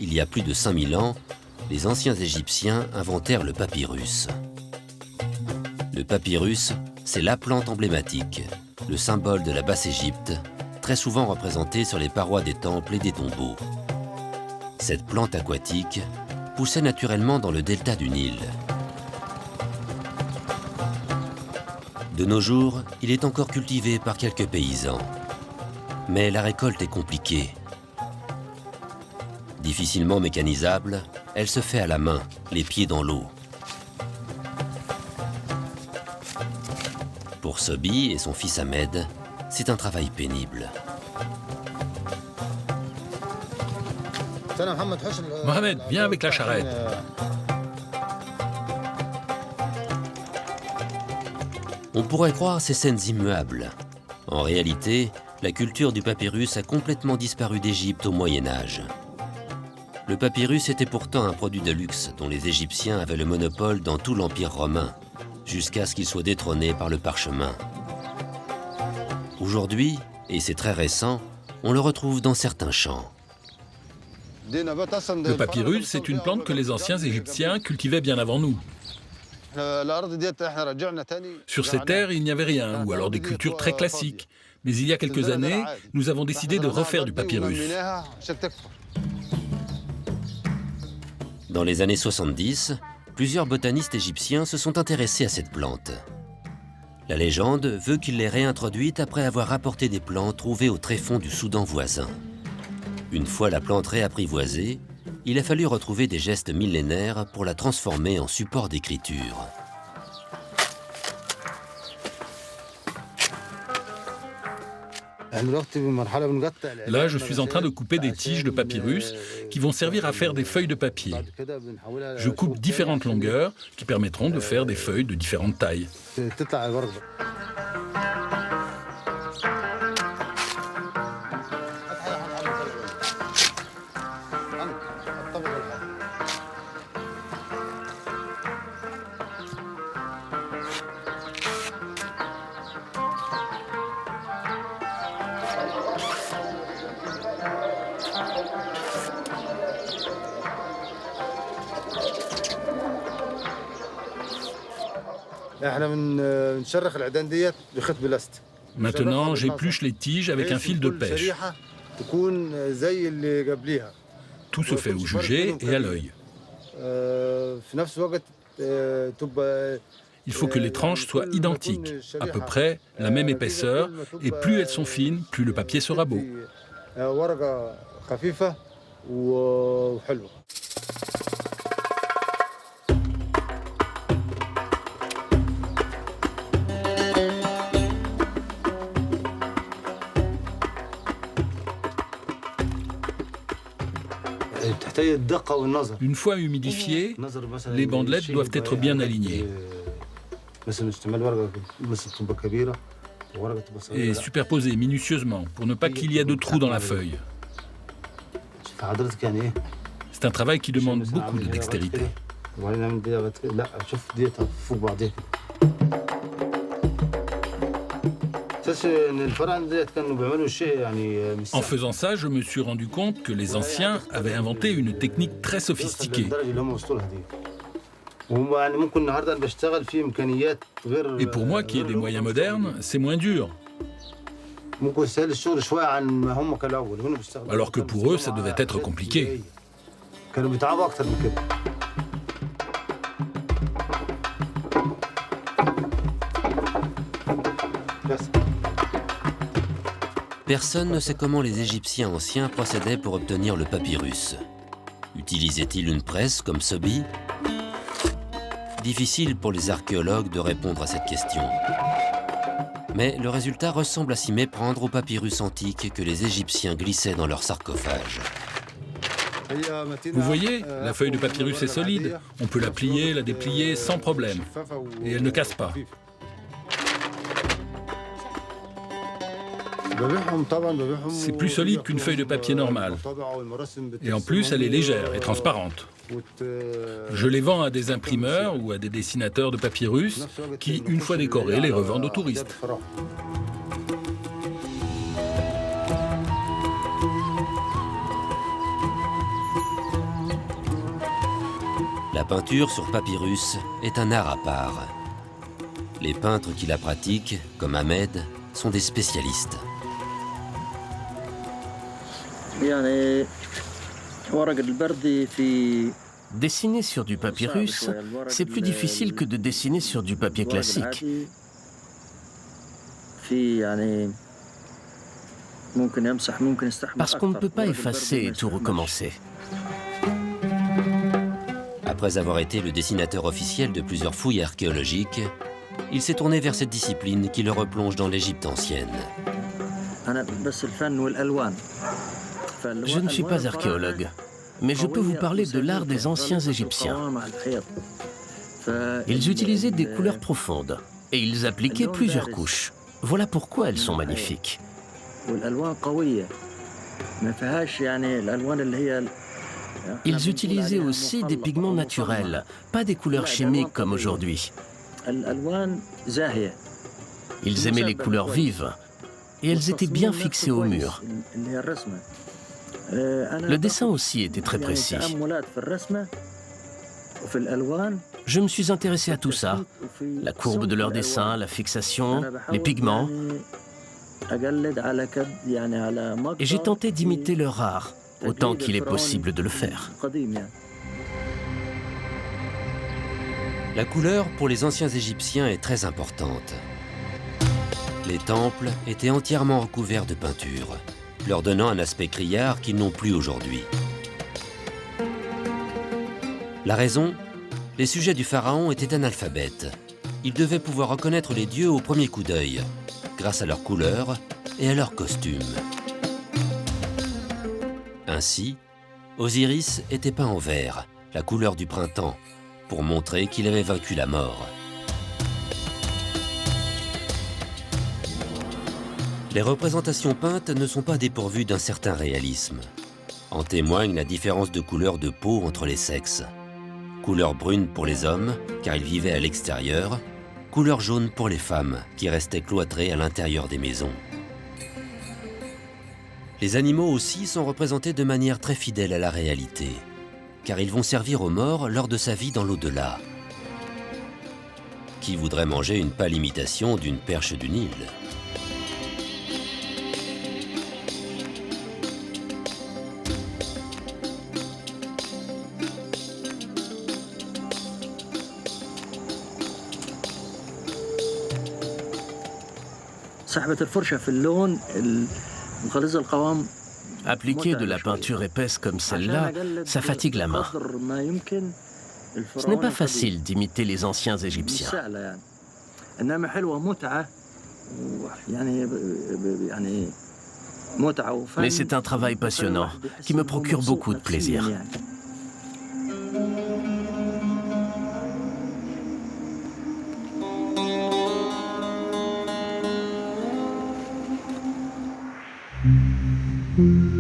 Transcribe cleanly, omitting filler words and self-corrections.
il y a plus de 5000 ans, les anciens Égyptiens inventèrent le papyrus. Le papyrus, c'est la plante emblématique, le symbole de la Basse-Égypte, très souvent représentée sur les parois des temples et des tombeaux. Cette plante aquatique poussait naturellement dans le delta du Nil. De nos jours, il est encore cultivé par quelques paysans. Mais la récolte est compliquée. Difficilement mécanisable, elle se fait à la main, les pieds dans l'eau. Pour Sobi et son fils Ahmed, c'est un travail pénible. Mohamed, viens avec la charrette. On pourrait croire ces scènes immuables. En réalité, la culture du papyrus a complètement disparu d'Égypte au Moyen-Âge. Le papyrus était pourtant un produit de luxe dont les Égyptiens avaient le monopole dans tout l'Empire romain, jusqu'à ce qu'il soit détrôné par le parchemin. Aujourd'hui, et c'est très récent, on le retrouve dans certains champs. Le papyrus, c'est une plante que les anciens Égyptiens cultivaient bien avant nous. Sur ces terres, il n'y avait rien, ou alors des cultures très classiques. Mais il y a quelques années, nous avons décidé de refaire du papyrus. Dans les années 70, plusieurs botanistes égyptiens se sont intéressés à cette plante. La légende veut qu'ils l'aient réintroduite après avoir apporté des plantes trouvées au tréfonds du Soudan voisin. Une fois la plante réapprivoisée, il a fallu retrouver des gestes millénaires pour la transformer en support d'écriture. Là, je suis en train de couper des tiges de papyrus qui vont servir à faire des feuilles de papier. Je coupe différentes longueurs qui permettront de faire des feuilles de différentes tailles. Maintenant, j'épluche les tiges avec un fil de pêche. Tout se fait au jugé et à l'œil. Il faut que les tranches soient identiques, à peu près la même épaisseur, et plus elles sont fines, plus le papier sera beau. Une fois humidifiées, les bandelettes doivent être bien alignées et superposées minutieusement pour ne pas qu'il y ait de trous dans la feuille. C'est un travail qui demande beaucoup de dextérité. En faisant ça, je me suis rendu compte que les anciens avaient inventé une technique très sophistiquée. Et pour moi, qui ai des moyens modernes, c'est moins dur. Alors que pour eux, ça devait être compliqué. Personne ne sait comment les Égyptiens anciens procédaient pour obtenir le papyrus. Utilisaient-ils une presse comme Sobi? Difficile pour les archéologues de répondre à cette question. Mais le résultat ressemble à s'y méprendre au papyrus antique que les Égyptiens glissaient dans leurs sarcophages. Vous voyez, la feuille de papyrus est solide. On peut la plier, la déplier sans problème. Et elle ne casse pas. C'est plus solide qu'une feuille de papier normale. Et en plus, elle est légère et transparente. Je les vends à des imprimeurs ou à des dessinateurs de papyrus qui, une fois décorés, les revendent aux touristes. La peinture sur papyrus est un art à part. Les peintres qui la pratiquent, comme Ahmed, sont des spécialistes. Dessiner sur du papyrus, c'est plus difficile que de dessiner sur du papier classique. Parce qu'on ne peut pas effacer et tout recommencer. Après avoir été le dessinateur officiel de plusieurs fouilles archéologiques, il s'est tourné vers cette discipline qui le replonge dans l'Égypte ancienne. Je ne suis pas archéologue, mais je peux vous parler de l'art des anciens Égyptiens. Ils utilisaient des couleurs profondes et ils appliquaient plusieurs couches. Voilà pourquoi elles sont magnifiques. Ils utilisaient aussi des pigments naturels, pas des couleurs chimiques comme aujourd'hui. Ils aimaient les couleurs vives et elles étaient bien fixées au mur. Le dessin aussi était très précis. Je me suis intéressé à tout ça, la courbe de leur dessin, la fixation, les pigments. Et j'ai tenté d'imiter leur art, autant qu'il est possible de le faire. La couleur pour les anciens Égyptiens est très importante. Les temples étaient entièrement recouverts de peinture, leur donnant un aspect criard qu'ils n'ont plus aujourd'hui. La raison ? Les sujets du pharaon étaient analphabètes. Ils devaient pouvoir reconnaître les dieux au premier coup d'œil, grâce à leurs couleurs et à leurs costumes. Ainsi, Osiris était peint en vert, la couleur du printemps, pour montrer qu'il avait vaincu la mort. Les représentations peintes ne sont pas dépourvues d'un certain réalisme. En témoigne la différence de couleur de peau entre les sexes. Couleur brune pour les hommes, car ils vivaient à l'extérieur, couleur jaune pour les femmes, qui restaient cloîtrées à l'intérieur des maisons. Les animaux aussi sont représentés de manière très fidèle à la réalité, car ils vont servir aux morts lors de sa vie dans l'au-delà. Qui voudrait manger une pâle imitation d'une perche du Nil ? Appliquer de la peinture épaisse comme celle-là, ça fatigue la main. Ce n'est pas facile d'imiter les anciens Égyptiens. Mais c'est un travail passionnant qui me procure beaucoup de plaisir. Mm-hmm.